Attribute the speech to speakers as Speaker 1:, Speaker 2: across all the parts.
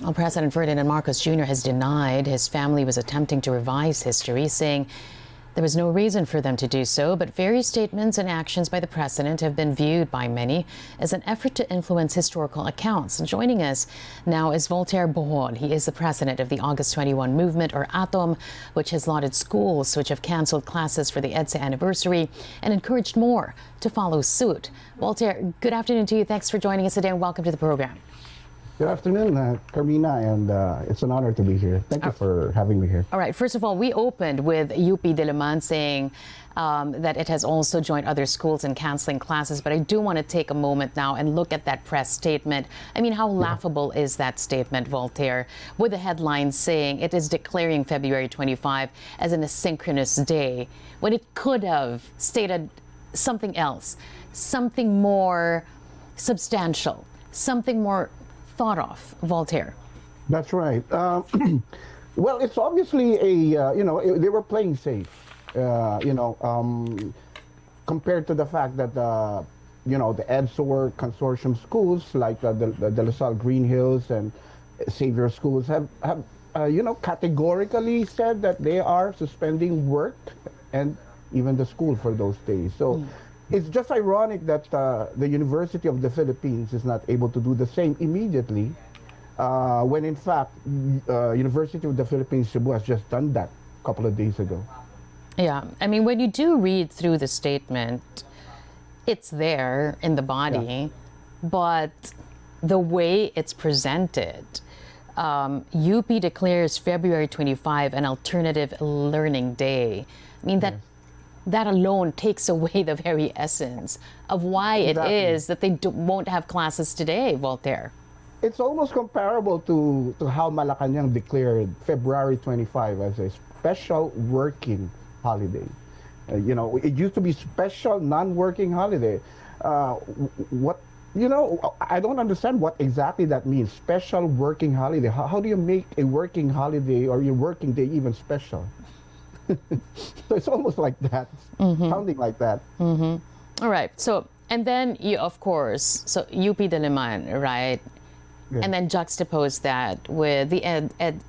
Speaker 1: Well, President Ferdinand Marcos Jr. has denied his family was attempting to revise history, saying there was no reason for them to do so, but various statements and actions by the president have been viewed by many as an effort to influence historical accounts. And joining us now is Voltaire Bohol. He is the president of the August 21 movement, or ATOM, which has lauded schools which have canceled classes for the EDSA Anniversary and encouraged more to follow suit. Voltaire, good afternoon to you. Thanks for joining us today and welcome to the program.
Speaker 2: Good afternoon, Karmina, and it's an honor to be here. Thank you for having me here.
Speaker 1: All right. First of all, we opened with UP DATELINE saying that it has also joined other schools in canceling classes. But I do want to take a moment now and look at that press statement. I mean, how laughable is that statement, Voltaire, with the headline saying it is declaring February 25 as an asynchronous day, when it could have stated something else, something more substantial, something more thought of, Voltaire.
Speaker 2: That's right. Well, it's obviously a, they were playing safe, compared to the fact that, the EDSA consortium schools like the De La Salle Green Hills and Xavier schools have categorically said that they are suspending work and even the school for those days. So it's just ironic that the University of the Philippines is not able to do the same immediately, when in fact, University of the Philippines Cebu has just done that a couple of days ago.
Speaker 1: Yeah, I mean, when you do read through the statement, it's there in the body, but the way it's presented, UP declares February 25 an alternative learning day. I mean, that alone takes away the very essence of why it is that they won't have classes today, Voltaire.
Speaker 2: It's almost comparable to how Malacanang declared February 25 as a special working holiday. It used to be special non-working holiday. I don't understand what exactly that means, special working holiday. How do you make a working holiday or your working day even special? So it's almost like that, sounding like that.
Speaker 1: All right. So, and then you, of course, so UP DATELINE, right?
Speaker 2: Yeah.
Speaker 1: And then juxtapose that with the EDSA,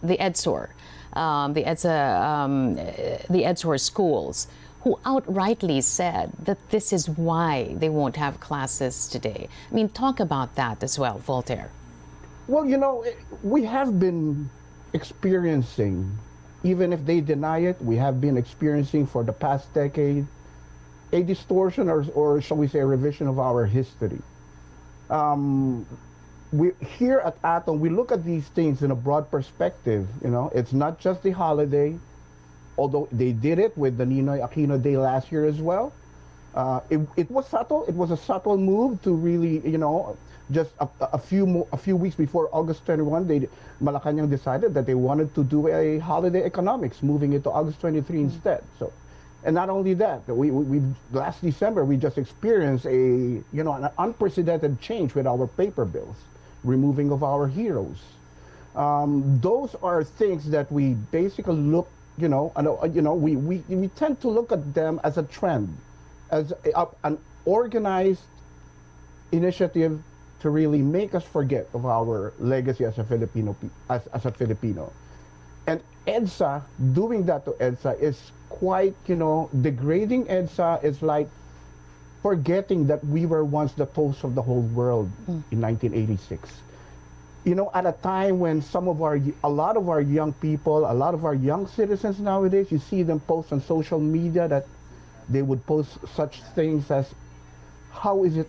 Speaker 1: the EDSA schools, who outrightly said that this is why they won't have classes today. I mean, talk about that as well, Voltaire.
Speaker 2: Well, we have been experiencing, even if they deny it, we have been experiencing for the past decade a distortion or shall we say a revision of our history. We here at ATOM, we look at these things in a broad perspective. It's not just the holiday, although they did it with the Ninoy Aquino Day last year as well. It was subtle. It was a subtle move to really, just a few weeks before August 21, Malacanang decided that they wanted to do a holiday economics, moving it to August 23 instead. So, and not only that, we last December we just experienced an unprecedented change with our paper bills, removing of our heroes. Those are things that we basically look, we tend to look at them as a trend, as an organized initiative to really make us forget of our legacy as a Filipino. And EDSA, doing that to EDSA is quite, degrading EDSA is like forgetting that we were once the toast of the whole world in 1986. At a time when a lot of our young people, a lot of our young citizens nowadays, you see them post on social media that they would post such things as, how is it,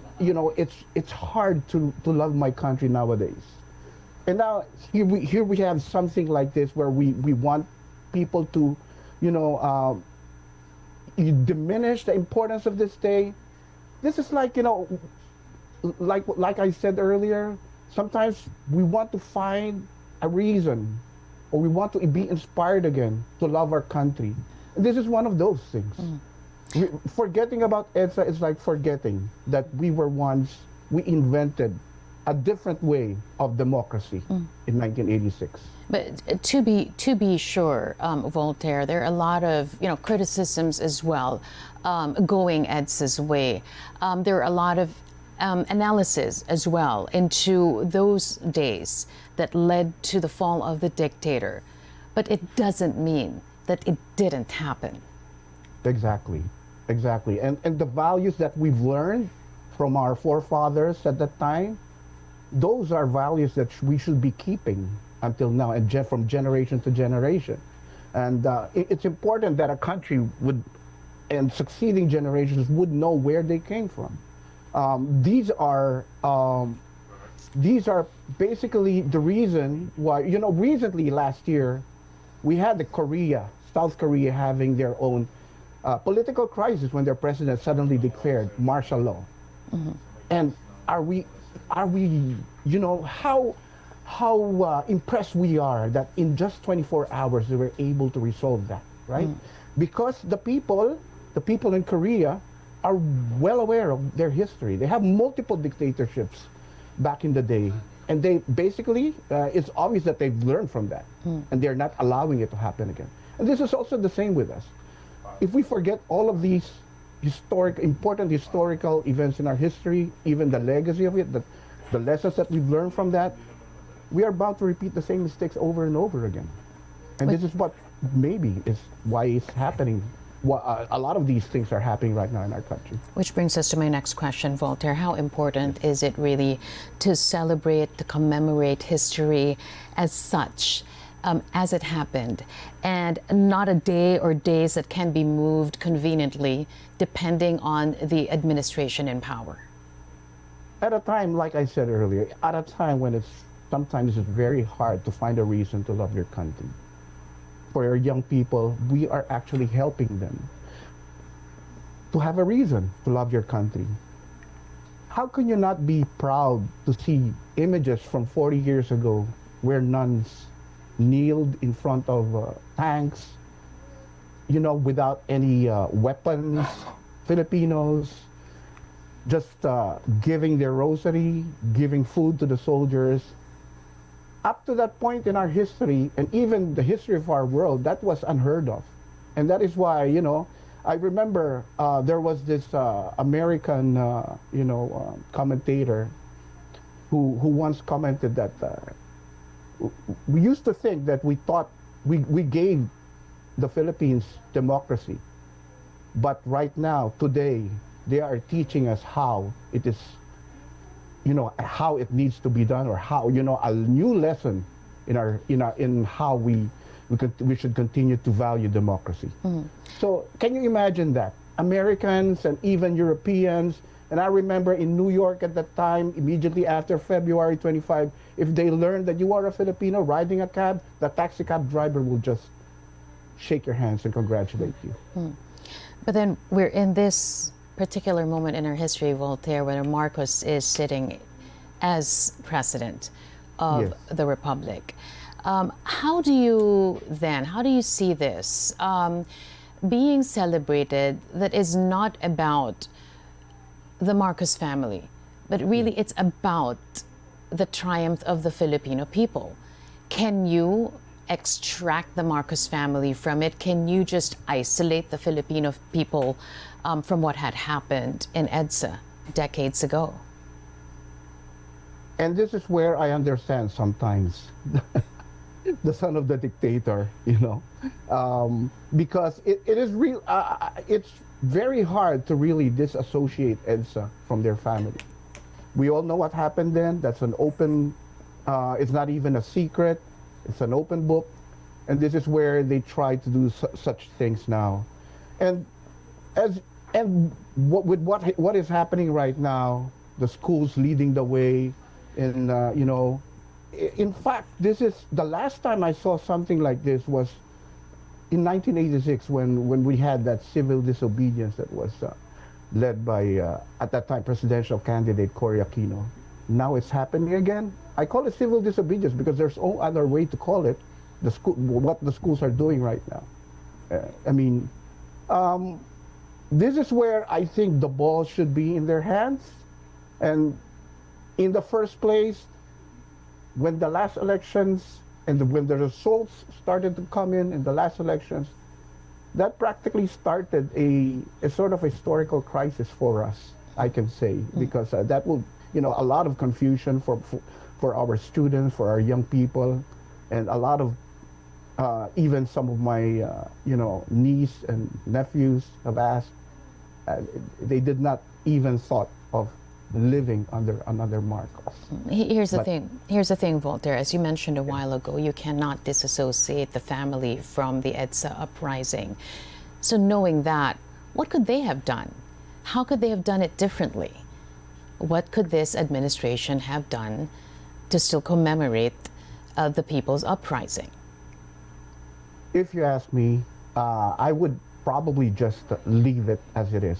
Speaker 2: it's hard to love my country nowadays. And now here we have something like this where we want people to, diminish the importance of this day. This is like, like I said earlier, sometimes we want to find a reason, or we want to be inspired again to love our country. And this is one of those things. Forgetting about EDSA is like forgetting that we invented a different way of democracy in 1986.
Speaker 1: But to be sure, Voltaire, there are a lot of criticisms as well going EDSA's way. There are a lot of analysis as well into those days that led to the fall of the dictator. But it doesn't mean that it didn't happen.
Speaker 2: Exactly, exactly. And the values that we've learned from our forefathers at that time, those are values that we should be keeping until now and from generation to generation. And it's important that a country would, and succeeding generations would know where they came from. These are basically the reason why, recently last year, we had South Korea having their own political crisis when their president suddenly declared martial law. Mm-hmm. And are we, how impressed we are that in just 24 hours they were able to resolve that, right? Mm. Because the people in Korea are well aware of their history. They have multiple dictatorships back in the day. And they basically, it's obvious that they've learned from that. Mm. And they're not allowing it to happen again. And this is also the same with us. If we forget all of these important historical events in our history, even the legacy of it, the lessons that we've learned from that, we are bound to repeat the same mistakes over and over again. And this is what maybe is why it's happening. A lot of these things are happening right now in our country.
Speaker 1: Which brings us to my next question, Voltaire. How important is it really to celebrate, to commemorate history as such, as it happened, and not a day or days that can be moved conveniently depending on the administration in power?
Speaker 2: At a time, like I said earlier, at a time when sometimes it's very hard to find a reason to love your country. For our young people, we are actually helping them to have a reason to love your country. How can you not be proud to see images from 40 years ago where nuns kneeled in front of tanks, without any weapons, Filipinos just giving their rosary, giving food to the soldiers. Up to that point in our history, and even the history of our world, that was unheard of. And that is why, I remember there was this American, commentator who once commented that we used to think that we thought we gave the Philippines democracy. But right now, today, they are teaching us how it is, how it needs to be done, or how, a new lesson in how we should continue to value democracy. Mm. So can you imagine that? Americans and even Europeans, and I remember in New York at that time, immediately after February 25, if they learned that you are a Filipino riding a cab, the taxi cab driver will just shake your hands and congratulate you. Mm.
Speaker 1: But then we're in this particular moment in our history, Voltaire, when Marcos is sitting as president of the Republic. How do you see this being celebrated that is not about the Marcos family, but really it's about the triumph of the Filipino people? Can you extract the Marcos family from it? Can you just isolate the Filipino people from what had happened in EDSA decades ago?
Speaker 2: And this is where I understand sometimes the son of the dictator, because it is real. It's very hard to really disassociate EDSA from their family. We all know what happened then. That's an open, it's not even a secret. It's an open book. And this is where they try to do such things now. And what is happening right now, the schools leading the way, and in fact, this is the last time I saw something like this was in 1986 when we had that civil disobedience that was led by at that time presidential candidate Cory Aquino. Now it's happening again. I call it civil disobedience because there's no other way to call it. What the schools are doing right now. This is where I think the ball should be in their hands. And in the first place, when the last elections and when the results started to come in the last elections, that practically started a sort of historical crisis for us, I can say, because that will, a lot of confusion for for our students, for our young people, and a lot of even some of my niece and nephews have asked. Uh, they did not even thought of living under another Marcos.
Speaker 1: Here's the
Speaker 2: But
Speaker 1: thing. Here's the thing, Voltaire. As you mentioned a while ago, you cannot disassociate the family from the EDSA uprising. So knowing that, what could they have done? How could they have done it differently? What could this administration have done to still commemorate the people's uprising?
Speaker 2: if you ask me, I would probably just leave it as it is.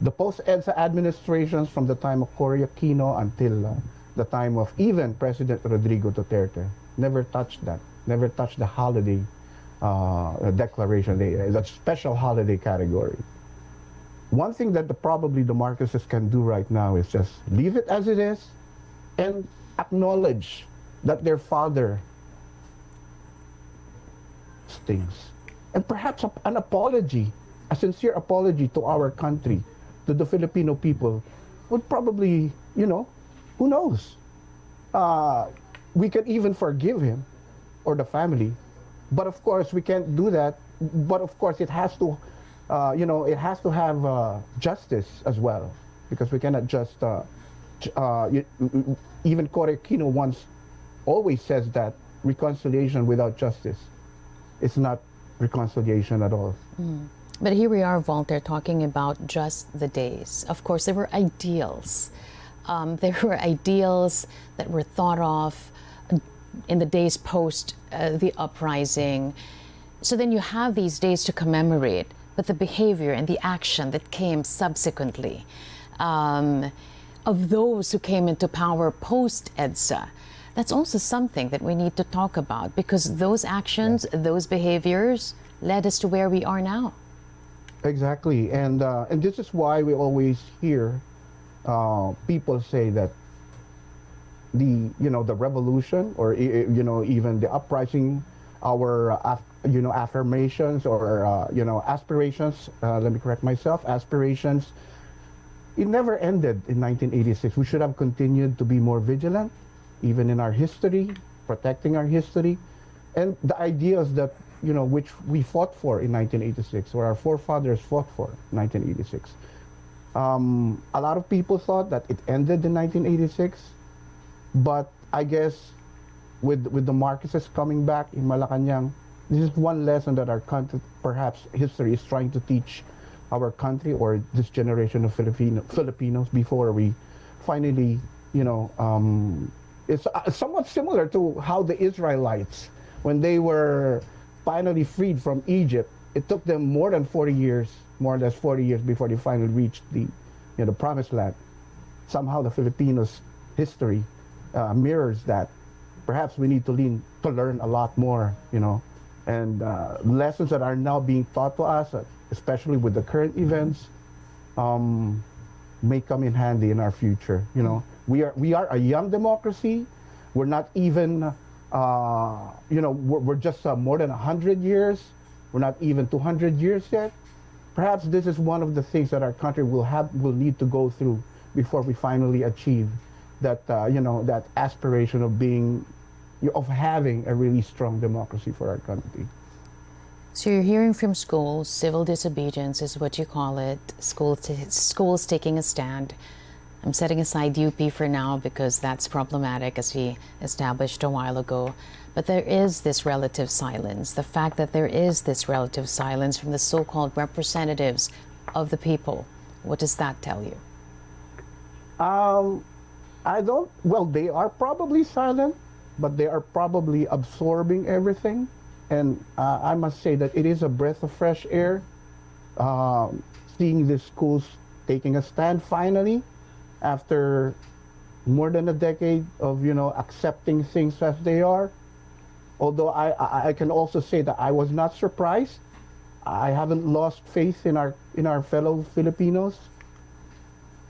Speaker 2: The post-EDSA administrations from the time of Cory Aquino until the time of even President Rodrigo Duterte never touched that, never touched the holiday declaration, the special holiday category. One thing that probably the Marcoses can do right now is just leave it as it is and acknowledge that their father stings. And perhaps an apology, a sincere apology to our country, to the Filipino people, would probably, who knows? We can even forgive him or the family. But of course, we can't do that. But of course, it has to, it has to have justice as well, because we cannot just, even Cory Aquino once always says that reconciliation without justice is not reconciliation at all.
Speaker 1: But here we are, Walter, talking about just the days. Of course, there were ideals. There were ideals that were thought of in the days post the uprising. So then you have these days to commemorate, but the behavior and the action that came subsequently of those who came into power post EDSA, that's also something that we need to talk about, because those actions, those behaviors led us to where we are now.
Speaker 2: Exactly, and this is why we always hear people say that the revolution, or even the uprising, our affirmations or aspirations. Let me correct myself. Aspirations. It never ended in 1986. We should have continued to be more vigilant, even in our history, protecting our history, and the ideas that which we fought for in 1986, or our forefathers fought for in 1986. A lot of people thought that it ended in 1986, but I guess with the Marcoses coming back in Malacanang, this is one lesson that our country, perhaps history, is trying to teach our country or this generation of Filipinos before we finally, it's somewhat similar to how the Israelites, when they were finally freed from Egypt, it took them more than 40 years, more or less 40 years before they finally reached the promised land. Somehow the Filipinos' history mirrors that. Perhaps we need to learn a lot more, and lessons that are now being taught to us, especially with the current events, may come in handy in our future. We are a young democracy. We're not even, we're just more than 100 years. We're not even 200 years yet. Perhaps this is one of the things that our country will need to go through before we finally achieve that, that aspiration of having a really strong democracy for our country.
Speaker 1: So you're hearing from schools, civil disobedience is what you call it, schools taking a stand. I'm setting aside UP for now because that's problematic, as we established a while ago. But there is this relative silence. The fact that there is this relative silence from the so-called representatives of the people, what does that tell you?
Speaker 2: They are probably silent, but they are probably absorbing everything. And I must say that it is a breath of fresh air, seeing the schools taking a stand finally, after more than a decade of accepting things as they are. Although I can also say that I was not surprised. I haven't lost faith in our fellow Filipinos.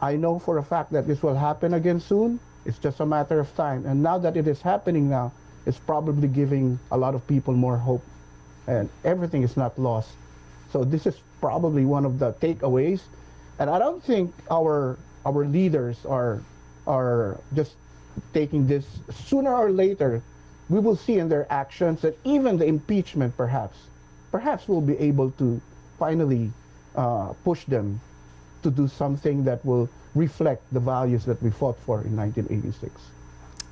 Speaker 2: I know for a fact that this will happen again soon. It's just a matter of time. And now that it is happening now, it's probably giving a lot of people more hope. And everything is not lost. So this is probably one of the takeaways. And I don't think our leaders are just taking this sooner or later, we will see in their actions that even the impeachment perhaps we'll be able to finally push them to do something that will reflect the values that we fought for in 1986.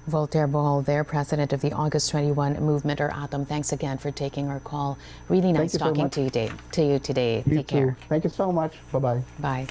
Speaker 1: Voltaire Bohol there, president of the August 21 movement, or ATOM. Thanks again for taking our call. Really nice talking to you today.
Speaker 2: You
Speaker 1: Take
Speaker 2: too.
Speaker 1: care.
Speaker 2: Thank you so much. Bye-bye.
Speaker 1: Bye.